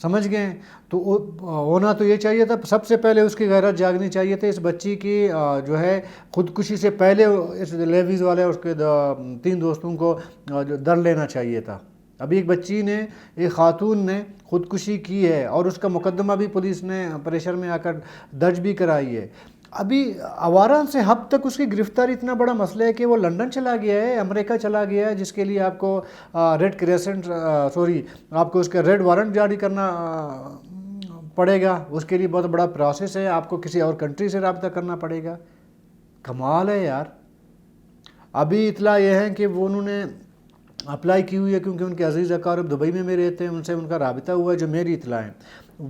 سمجھ گئے؟ تو ہونا تو یہ چاہیے تھا، سب سے پہلے اس کی غیرت جاگنی چاہیے تھی، اس بچی کی جو ہے خودکشی سے پہلے اس لیویز والے اس کے 3 دوستوں کو در لینا چاہیے تھا۔ ابھی ایک بچی نے، ایک خاتون نے خودکشی کی ہے اور اس کا مقدمہ بھی پولیس نے پریشر میں آ کر درج بھی کرائی ہے۔ ابھی آواران سے اب تک اس کی گرفتاری اتنا بڑا مسئلہ ہے کہ وہ لندن چلا گیا ہے، امریکہ چلا گیا ہے، جس کے لیے آپ کو ریڈ کریسنٹ آپ کو اس کا ریڈ وارنٹ جاری کرنا پڑے گا، اس کے لیے بہت بڑا پروسیس ہے، آپ کو کسی اور کنٹری سے رابطہ کرنا پڑے گا۔ کمال ہے یار۔ ابھی اطلاع یہ ہے کہ وہ انہوں نے اپلائی کی ہوئی ہے، کیونکہ ان کے عزیز اقارب دبئی میں رہتے ہیں، ان سے ان کا رابطہ ہوا ہے۔ جو میری اطلاع ہے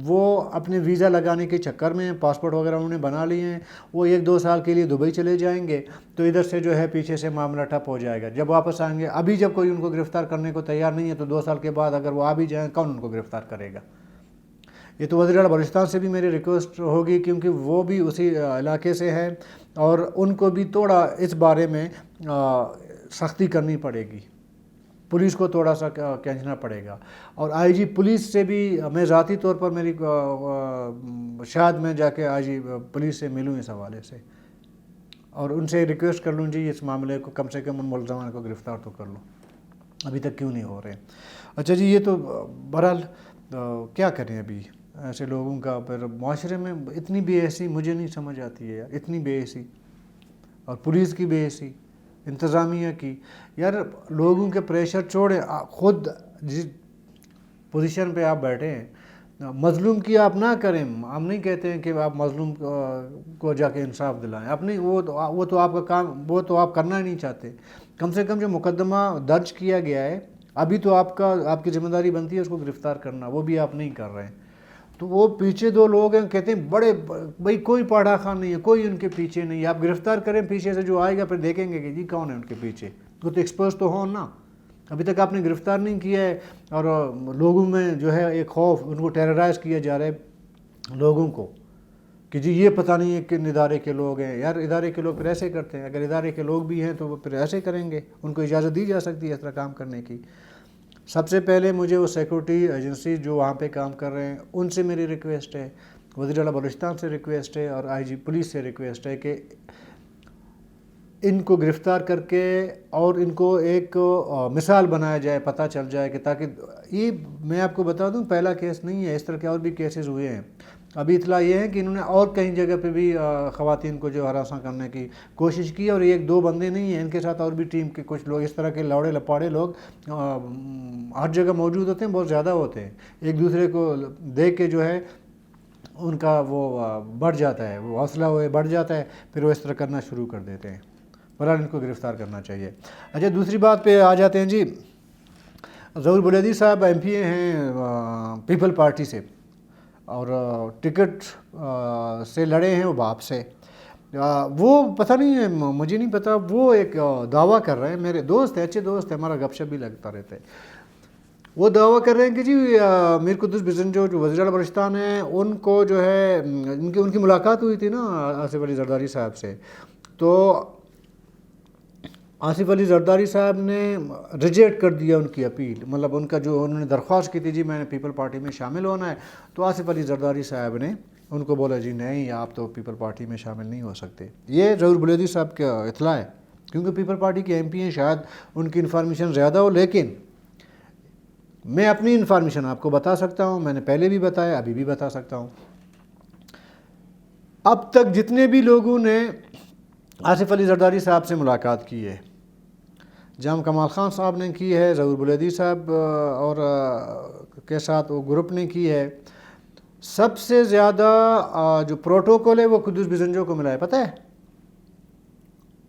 وہ اپنے ویزا لگانے کے چکر میں ہیں، پاسپورٹ وغیرہ انہوں نے بنا لیے ہیں، وہ 1-2 سال کے لیے دبئی چلے جائیں گے، تو ادھر سے جو ہے پیچھے سے معاملہ ٹھپ ہو جائے گا۔ جب واپس آئیں گے، ابھی جب کوئی ان کو گرفتار کرنے کو تیار نہیں ہے، تو 2 سال کے بعد اگر وہ آ بھی جائیں، کون ان کو گرفتار کرے گا؟ یہ تو وزیر اعلیٰ بلوچستان سے بھی میری ریکویسٹ ہوگی، کیونکہ وہ بھی اسی علاقے سے ہیں اور ان کو بھی تھوڑا اس بارے میں سختی کرنی پڑے گی، پولیس کو تھوڑا سا کھینچنا پڑے گا۔ اور آئی جی پولیس سے بھی میں ذاتی طور پر میری شاید میں جا کے آئی جی پولیس سے ملوں اس حوالے سے، اور ان سے ریکویسٹ کر لوں جی اس معاملے کو کم سے کم ان ملزمان کو گرفتار تو کر لو، ابھی تک کیوں نہیں ہو رہے؟ اچھا جی، یہ تو بہرحال کیا کریں ابھی ایسے لوگوں کا، پھر معاشرے میں اتنی بے حیثی مجھے نہیں سمجھ آتی ہے یار، اتنی بے حیثی، اور پولیس کی بے حیثی، انتظامیہ کی۔ یار لوگوں کے پریشر چھوڑیں، خود جس پوزیشن پہ آپ بیٹھے ہیں، مظلوم کی آپ نہ کریں۔ ہم نہیں کہتے ہیں کہ آپ مظلوم کو جا کے انصاف دلائیں، اپنی وہ تو آپ کا کام، وہ تو آپ کرنا ہی نہیں چاہتے۔ کم سے کم جو مقدمہ درج کیا گیا ہے، ابھی تو آپ کی ذمہ داری بنتی ہے اس کو گرفتار کرنا، وہ بھی آپ نہیں کر رہے ہیں۔ تو وہ پیچھے 2 لوگ ہیں، کہتے ہیں بڑے بھائی کوئی پاڑھا خان نہیں ہے، کوئی ان کے پیچھے نہیں ہے، آپ گرفتار کریں، پیچھے سے جو آئے گا پھر دیکھیں گے کہ جی کون ہے ان کے پیچھے، وہ تو ایکسپوز تو ہوں نا۔ ابھی تک آپ نے گرفتار نہیں کیا ہے، اور لوگوں میں جو ہے ایک خوف، ان کو ٹیررائز کیا جا رہا ہے لوگوں کو کہ جی یہ پتہ نہیں ہے کن ادارے کے لوگ ہیں۔ یار ادارے کے لوگ پھر ایسے کرتے ہیں، اگر ادارے کے لوگ بھی ہیں تو وہ پھر ایسے کریں گے، ان کو اجازت دی جا سکتی ہے اس طرح کام کرنے کی۔ سب سے پہلے مجھے وہ سیکورٹی ایجنسی جو وہاں پہ کام کر رہے ہیں ان سے میری ریکویسٹ ہے، وزیر اعلیٰ بلوچستان سے ریکویسٹ ہے، اور آئی جی پولیس سے ریکویسٹ ہے کہ ان کو گرفتار کر کے اور ان کو ایک مثال بنایا جائے، پتہ چل جائے کہ تاکہ یہ میں آپ کو بتا دوں پہلا کیس نہیں ہے، اس طرح کے اور بھی کیسز ہوئے ہیں۔ ابھی اطلاع یہ ہے کہ انہوں نے اور کہیں جگہ پہ بھی خواتین کو جو ہراساں کرنے کی کوشش کی، اور 1-2 بندے نہیں ہیں، ان کے ساتھ اور بھی ٹیم کے کچھ لوگ، اس طرح کے لوڑے لپاڑے لوگ ہر جگہ موجود ہوتے ہیں، بہت زیادہ ہوتے ہیں، ایک دوسرے کو دیکھ کے جو ہے ان کا وہ بڑھ جاتا ہے، وہ حوصلہ بڑھ جاتا ہے، پھر وہ اس طرح کرنا شروع کر دیتے ہیں۔ بہرحال ان کو گرفتار کرنا چاہیے۔ اچھا دوسری بات پہ آ جاتے ہیں جی، ظہور بلیدی صاحب ایم پی اے ہیں پیپل پارٹی سے، اور ٹکٹ سے لڑے ہیں وہ باپ سے۔ وہ پتہ نہیں ہے، مجھے نہیں پتہ، وہ ایک دعویٰ کر رہے ہیں، میرے دوست ہیں، اچھے دوست ہیں، ہمارا گپ شپ بھی لگتا رہتا ہے، وہ دعویٰ کر رہے ہیں کہ جی میر قدس بزنجو جو وزیر اعلیٰ بلوچستان ہیں، ان کو جو ہے ان کی ملاقات ہوئی تھی نا آصف علی زرداری صاحب سے، تو آصف علی زرداری صاحب نے ریجیکٹ کر دیا ان کی اپیل، مطلب ان کا جو انہوں نے درخواست کی تھی جی میں نے پیپل پارٹی میں شامل ہونا ہے، تو آصف علی زرداری صاحب نے ان کو بولا جی نہیں آپ تو پیپل پارٹی میں شامل نہیں ہو سکتے۔ یہ ظہور بلیدی صاحب کا اطلاع ہے، کیونکہ پیپل پارٹی کے ایم پی ہیں، شاید ان کی انفارمیشن زیادہ ہو، لیکن میں اپنی انفارمیشن آپ کو بتا سکتا ہوں، میں نے پہلے بھی بتایا، ابھی بھی بتا سکتا ہوں۔ اب تک جتنے بھی لوگوں نے آصف علی زرداری صاحب سے ملاقات کی ہے، جام کمال خان صاحب نے کی ہے، ظہور بلیدی صاحب اور کے ساتھ وہ گروپ نے کی ہے، سب سے زیادہ جو پروٹوکول ہے وہ قدس بزنجو کو ملا ہے، پتہ ہے؟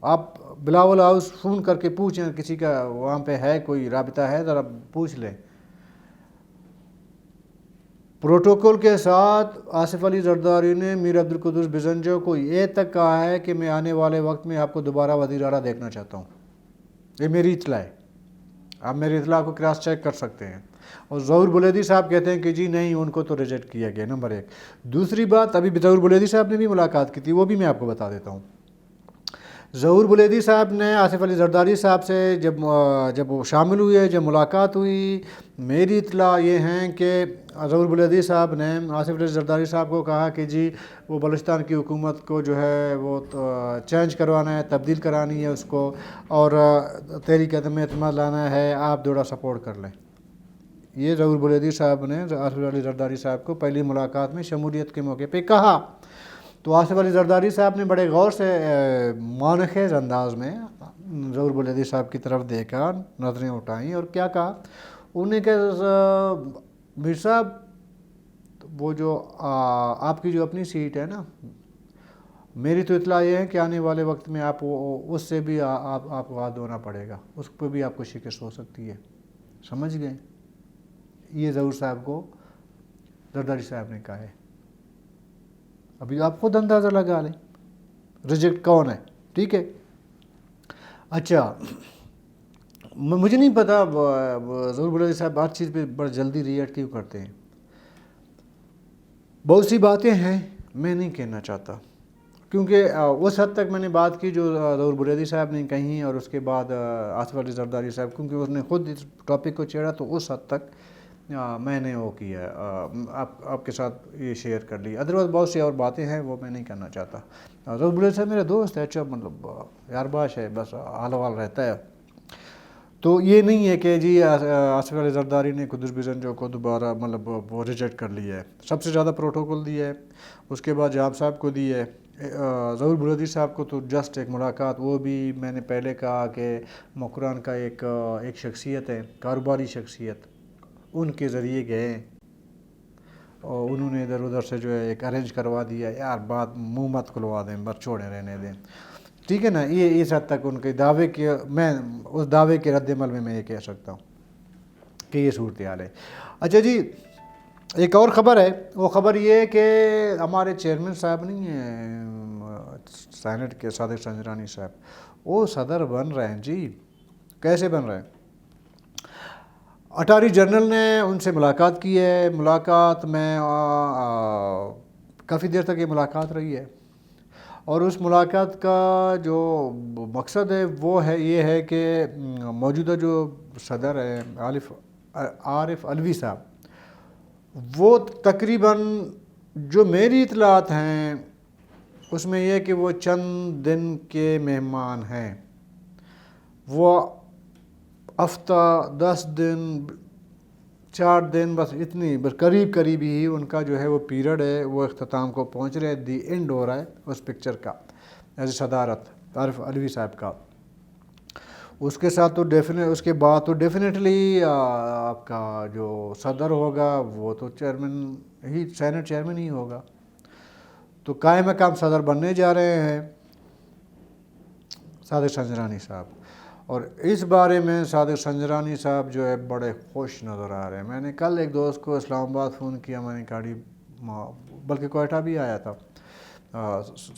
آپ بلاول ہاؤس فون کر کے پوچھیں، کسی کا وہاں پہ ہے کوئی رابطہ ہے ذرا پوچھ لیں۔ پروٹوکول کے ساتھ آصف علی زرداری نے میر عبدالقدوس بزنجو کو یہ تک کہا ہے کہ میں آنے والے وقت میں آپ کو دوبارہ وزیر اعلیٰ دیکھنا چاہتا ہوں، یہ میری اطلاع ہے، آپ میری اطلاع کو کراس چیک کر سکتے ہیں۔ اور ظہور بلیدی صاحب کہتے ہیں کہ جی نہیں ان کو تو ریجیکٹ کیا گیا، نمبر 1۔ دوسری بات، ابھی ظہور بلیدی صاحب نے بھی ملاقات کی تھی، وہ بھی میں آپ کو بتا دیتا ہوں۔ ظہور بلیدی صاحب نے آصف علی زرداری صاحب سے جب وہ شامل ہوئے، جب ملاقات ہوئی، میری اطلاع یہ ہیں کہ ظہور بلیدی صاحب نے آصف علی زرداری صاحب کو کہا کہ جی وہ بلوچستان کی حکومت کو جو ہے وہ چینج کروانا ہے، تبدیل کرانی ہے اس کو، اور تحریک عدم اعتماد لانا ہے، آپ تھوڑا سپورٹ کر لیں۔ یہ ظہور بلیدی صاحب نے آصف علی زرداری صاحب کو پہلی ملاقات میں شمولیت کے موقع پہ کہا۔ تو آصف علی زرداری صاحب نے بڑے غور سے معنی انداز میں ظہور بلیدی صاحب کی طرف دیکھا، نظریں اٹھائیں اور کیا کہا، انہوں نے کہا میر صاحب وہ جو آپ کی جو اپنی سیٹ ہے نا، میری تو اطلاع یہ ہے کہ آنے والے وقت میں آپ اس سے بھی آپ کو ہاتھ دھونا پڑے گا، اس پہ بھی آپ کو شکست ہو سکتی ہے۔ سمجھ گئے؟ یہ ظہور صاحب کو زرداری صاحب نے کہا ہے۔ ابھی آپ خود اندازہ لگا لیں ریجیکٹ کون ہے، ٹھیک ہے۔ اچھا، مجھے نہیں پتا ظہور بلیدی صاحب ہر چیز پہ بڑا جلدی ریئیکٹ کیوں کرتے ہیں۔ بہت سی باتیں ہیں میں نہیں کہنا چاہتا، کیونکہ اس حد تک میں نے بات کی جو ظہور بلیدی صاحب نے کہیں، اور اس کے بعد آصف علی زرداری صاحب، کیونکہ اس نے خود اس ٹاپک کو چھیڑا، تو اس حد تک میں نے وہ کیا، آپ کے ساتھ یہ شیئر کر لی۔ ادروائز بہت سی اور باتیں ہیں وہ میں نہیں کرنا چاہتا۔ ظہور بلیدی صاحب میرے دوست ہے، اچھا مطلب یار باش ہے، بس حال وال رہتا ہے۔ تو یہ نہیں ہے کہ جی آصف علی زرداری نے قدس بزنجو کو دوبارہ مطلب وہ ریجیکٹ کر لیا ہے۔ سب سے زیادہ پروٹوکول دیا ہے، اس کے بعد جاب صاحب کو دی ہے، ظہور بلیدی صاحب کو تو جسٹ ایک ملاقات، وہ بھی میں نے پہلے کہا کہ مقران کا ایک شخصیت ہے، کاروباری شخصیت، ان کے ذریعے گئے اور انہوں نے ادھر ادھر سے جو ہے ایک ارینج کروا دیا۔ یار بات منہ مت کھلوا دیں، بس چھوڑے رہنے دیں، ٹھیک ہے نا۔ یہ اس حد تک ان کے دعوے کے، میں اس دعوے کے رد عمل میں یہ کہہ سکتا ہوں کہ یہ صورتحال ہے۔ اچھا جی، ایک اور خبر ہے، وہ خبر یہ ہے کہ ہمارے چیئرمین صاحب نہیں ہیں سینٹ کے، صادق سنجرانی صاحب، وہ صدر بن رہے ہیں جی۔ کیسے بن رہے ہیں؟ اٹارنی جنرل نے ان سے ملاقات کی ہے، ملاقات میں کافی دیر تک یہ ملاقات رہی ہے، اور اس ملاقات کا جو مقصد ہے وہ ہے یہ ہے کہ موجودہ جو صدر ہے عارف علوی صاحب، وہ تقریباً جو میری اطلاعات ہیں اس میں یہ کہ وہ چند دن کے مہمان ہیں، وہ ہفتہ 10 دن 4 دن، بس اتنی، بس قریب ہی ان کا جو ہے وہ پیریڈ ہے، وہ اختتام کو پہنچ رہے، دی اینڈ ہو رہا ہے اس پکچر کا، ایز صدارت عارف علوی صاحب کا۔ اس کے ساتھ تو اس کے بعد تو ڈیفینیٹلی آپ کا جو صدر ہوگا وہ تو چیئرمین ہی، سینٹ چیئرمین ہی ہوگا۔ تو قائم مقام صدر بننے جا رہے ہیں صادق سنجرانی صاحب، اور اس بارے میں صادق سنجرانی صاحب جو ہے بڑے خوش نظر آ رہے ہیں۔ میں نے کل ایک دوست کو اسلام آباد فون کیا، میں نے کہا، بلکہ کوئٹہ بھی آیا تھا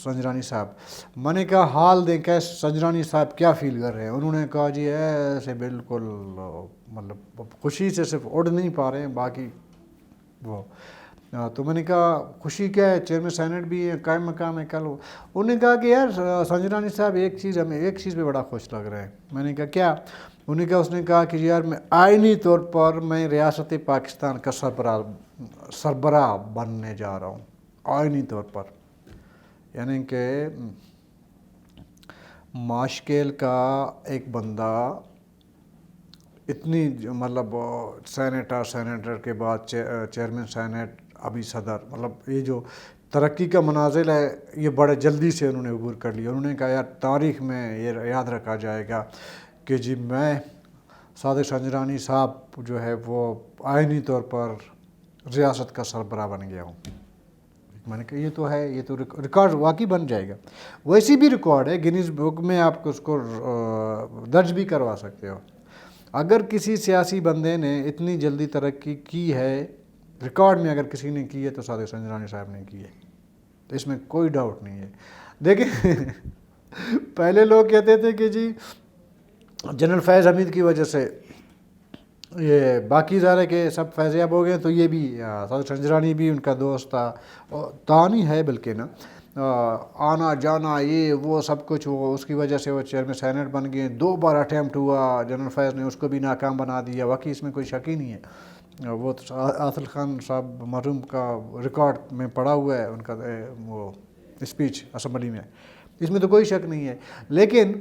سنجرانی صاحب، میں نے کہا حال دیکھا سنجرانی صاحب کیا فیل کر رہے ہیں؟ انہوں نے کہا جی ایسے بالکل مطلب خوشی سے صرف اڑ نہیں پا رہے ہیں، باقی وہ۔ تو میں نے کہا خوشی کیا ہے؟ چیئرمین سینٹ بھی ہے، قائم مقام ہے کل۔ انہوں نے کہا کہ یار سنجرانی صاحب ہمیں ایک چیز پہ بڑا خوش لگ رہا ہے۔ میں نے کہا کیا؟ اس نے کہا کہ یار میں آئینی طور پر میں ریاست پاکستان کا سربراہ بننے جا رہا ہوں، آئینی طور پر، یعنی کہ ماشکیل کا ایک بندہ اتنی مطلب سینیٹر کے بعد چیئرمین سینٹ، ابھی صدر، مطلب یہ جو ترقی کا منازل ہے یہ بڑے جلدی سے انہوں نے عبور کر لیا۔ انہوں نے کہا یار تاریخ میں یہ یاد رکھا جائے گا کہ جی میں صادق سنجرانی صاحب جو ہے وہ آئینی طور پر ریاست کا سربراہ بن گیا ہوں۔ میں نے کہا یہ تو ہے، یہ تو ریکارڈ واقعی بن جائے گا، ویسی بھی ریکارڈ ہے، گینیز بک میں آپ اس کو درج بھی کروا سکتے ہو۔ اگر کسی سیاسی بندے نے اتنی جلدی ترقی کی ہے، ریکارڈ میں اگر کسی نے کی ہے تو صادق سنجرانی صاحب نے کی ہے، تو اس میں کوئی ڈاؤٹ نہیں ہے۔ دیکھیں پہلے لوگ کہتے تھے کہ جی جنرل فیض حمید کی وجہ سے یہ باقی ظاہر ہے کہ سب فیضیاب ہو گئے، تو یہ بھی صادق سنجرانی بھی ان کا دوست تھا، نہیں ہے بلکہ نا، آنا جانا یہ وہ سب کچھ، وہ اس کی وجہ سے وہ چیئرمین سینٹ بن گئے. 2 بار اٹیمپٹ ہوا جنرل فیض نے، اس کو بھی ناکام بنا دیا. واقعی اس میں کوئی شک ہی نہیں ہے. وہ عادل خان صاحب مرحوم کا ریکارڈ میں پڑا ہوا ہے ان کا وہ اسپیچ اسمبلی میں، اس میں تو کوئی شک نہیں ہے. لیکن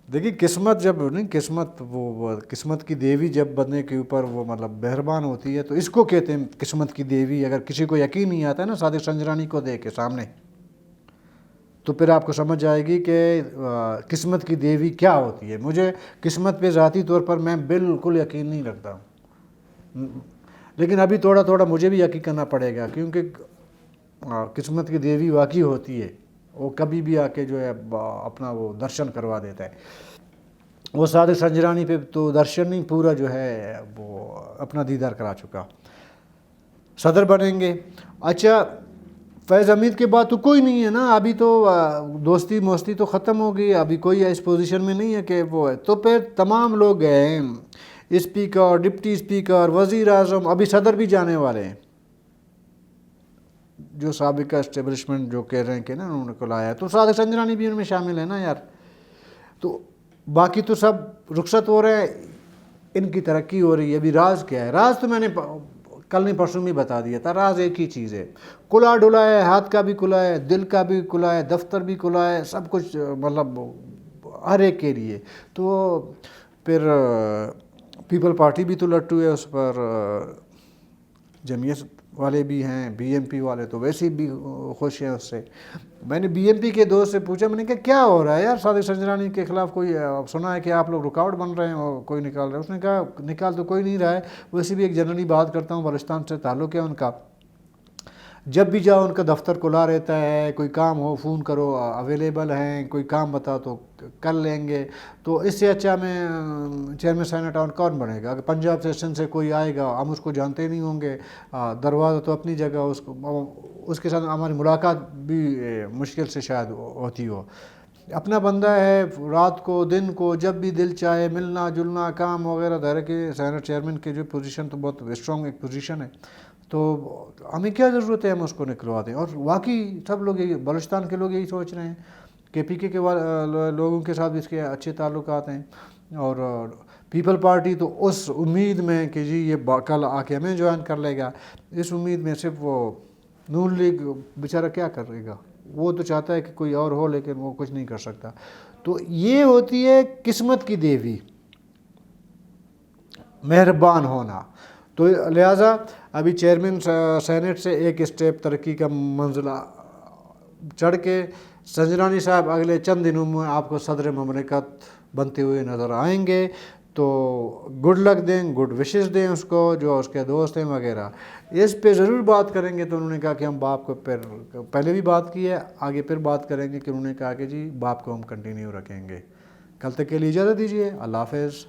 دیکھیے قسمت جب نہیں، قسمت وہ قسمت کی دیوی جب بندے کے اوپر وہ مطلب مہربان ہوتی ہے تو اس کو کہتے ہیں قسمت کی دیوی. اگر کسی کو یقین نہیں آتا ہے نا صادق سنجرانی کو دیکھ کے سامنے، تو پھر آپ کو سمجھ جائے گی کہ قسمت کی دیوی کیا ہوتی ہے. مجھے قسمت پہ ذاتی طور پر میں بالکل یقین نہیں رکھتا ہوں، لیکن ابھی تھوڑا تھوڑا مجھے بھی یقین کرنا پڑے گا، کیونکہ قسمت کی دیوی واقعی ہوتی ہے. وہ کبھی بھی آ کے جو ہے اپنا وہ درشن کروا دیتا ہے. وہ صادق سنجرانی پہ تو درشن نہیں، پورا جو ہے وہ اپنا دیدار کرا چکا. صدر بنیں گے. اچھا فیض حمید کے بعد تو کوئی نہیں ہے نا، ابھی تو دوستی موستی تو ختم ہو گئی، ابھی کوئی اس پوزیشن میں نہیں ہے کہ وہ ہے. تو پھر تمام لوگ ہیں، اسپیکر، ڈپٹی اسپیکر، وزیر اعظم، ابھی صدر بھی جانے والے ہیں. جو سابقہ اسٹیبلشمنٹ جو کہہ رہے ہیں کہ نا انہوں نے کو لایا ہے، تو صادق سنجرانی بھی ان میں شامل ہے نا یار. تو باقی تو سب رخصت ہو رہے ہیں، ان کی ترقی ہو رہی ہے. ابھی راز کیا ہے؟ راز تو میں نے کل نہیں پرسوں بھی بتا دیا تھا. راز ایک ہی چیز ہے، کلا ڈلا ہے، ہاتھ کا بھی کلا ہے، دل کا بھی کلا ہے، دفتر بھی کلا ہے، سب کچھ مطلب ہر ایک کے لیے. تو پھر پیپل پارٹی بھی تو لٹو ہے اس پر، جمعیت والے بھی ہیں، بی ایم پی والے تو ویسے بھی خوش ہیں اس سے. میں نے بی ایم پی کے دوست سے پوچھا، میں نے کہا کیا ہو رہا ہے یار صادق سنجرانی کے خلاف؟ کوئی سنا ہے کہ آپ لوگ رکاوٹ بن رہے ہیں اور کوئی نکال رہے ہیں. اس نے کہا نکال تو کوئی نہیں رہا ہے، ویسے بھی ایک جنرلی بات کرتا ہوں، بلوچستان سے تعلق ہے ان کا، جب بھی جاؤ ان کا دفتر کھلا رہتا ہے، کوئی کام ہو فون کرو اویلیبل ہیں، کوئی کام بتا تو کر لیں گے. تو اس سے اچھا میں چیئرمین سینٹ آن کون بنے گا؟ اگر پنجاب سیشن سے کوئی آئے گا، ہم اس کو جانتے نہیں ہوں گے، دروازہ تو اپنی جگہ، اس کے ساتھ ہماری ملاقات بھی مشکل سے شاید ہوتی ہو. اپنا بندہ ہے، رات کو دن کو جب بھی دل چاہے ملنا جلنا کام وغیرہ. دائرہ کے سینٹ چیئرمین کی جو پوزیشن تو بہت اسٹرانگ ایک پوزیشن ہے، تو ہمیں کیا ضرورت ہے ہم اس کو نکلوا دیں. اور واقعی سب لوگ یہی، بلوچستان کے لوگ یہی سوچ رہے ہیں کہ پی کے لوگوں کے ساتھ بھی اس کے اچھے تعلقات ہیں. اور پیپل پارٹی تو اس امید میں کہ جی یہ کل آ کے ہمیں جوائن کر لے گا، اس امید میں صرف وہ نون لیگ بیچارہ کیا کرے گا. وہ تو چاہتا ہے کہ کوئی اور ہو، لیکن وہ کچھ نہیں کر سکتا. تو یہ ہوتی ہے قسمت کی دیوی، مہربان ہونا. تو لہٰذا ابھی چیئرمین سینٹ سے ایک اسٹیپ ترقی کا منزل چڑھ کے سنجرانی صاحب اگلے چند دنوں میں آپ کو صدر مملکت بنتے ہوئے نظر آئیں گے. تو گڈ لک دیں، گڈ وشز دیں اس کو، جو اس کے دوست ہیں وغیرہ. اس پہ ضرور بات کریں گے. تو انہوں نے کہا کہ ہم باپ کو پہلے بھی بات کی ہے، آگے پھر بات کریں گے، کہ انہوں نے کہا کہ جی باپ کو ہم کنٹینیو رکھیں گے. کل تک کے لیے اجازت دیجیے. اللہ حافظ.